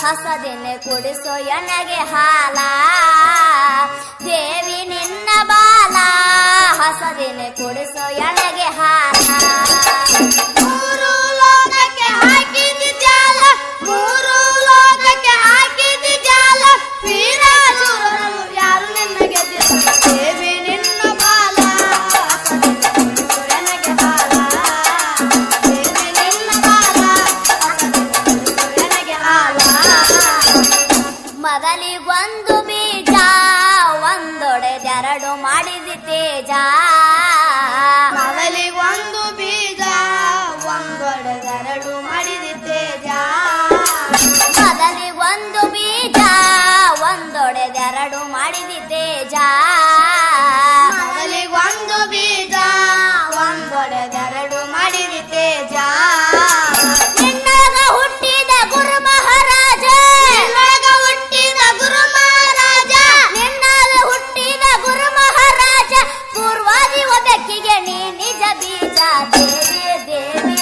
ಹಸದಿನ ಕುಡಿಸೋ ಎಣ್ಣೆಗೆ ಹಾಲ ದೇವಿ ನಿನ್ನ ಬಾಲ ಹಸದಿನ ಕುಡಿಸೋ ಎಣ್ಣೆಗೆ ಹಾಲ ಮೂರು ಲೋಕಕ್ಕೆ ಹಾಕಿದಿ ಜಾಲ ಮೂರು ಲೋಕಕ್ಕೆ ಹಾಕಿದಿ ಜಾಲ ವೀರಾಸುರರು ಯಾರು ನಿನ್ನ ಗೆದ್ದಿಲ್ಲ ದೇವಿ ನಿನ್ನ ಬಾಲ ಎಣ್ಣೆಗೆ ಹಾಲ ದೇವಿ ನಿನ್ನ ಬಾಲ ಎಣ್ಣೆಗೆ ಹಾಲ ಮೊದಲಿಗೊಂದು ಬೀಜ ಒಂದೊಡೆದೆರಡು ಮಾಡಿದಿ ತೇಜ ಮೊದಲಿಗೊಂದು ಬೀಜ ಒಂದೊಡೆದೆರಡು ಮಾಡಿದಿ ತೇಜ ಮೊದಲಿಗೊಂದು ಬೀಜ ಒಂದೊಡೆದೆರಡು ಮಾಡಿದಿ ತೇಜ ಮೊದಲಿಗೊಂದು ಬೀಜ ಒಂದೊಡೆದೆರಡು ಮಾಡಿದಿ ತೇಜ ನಿನ್ನಾಗ ಹುಟ್ಟಿದ ಗುರು ಮಹಾರಾಜ ನಿನ್ನಾಗ ಹುಟ್ಟಿದ ಗುರು ಮಹಾರಾಜ ನಿನ್ನಾಗ ಹುಟ್ಟಿದ ಗುರು ಮಹಾರಾಜ ಪೂರ್ವಾದಿ ಒಬ್ಬಕ್ಕಿಗೆ ನೀ ನಿಜ ಬೀಜ ದೇವಿ ದೇವಿ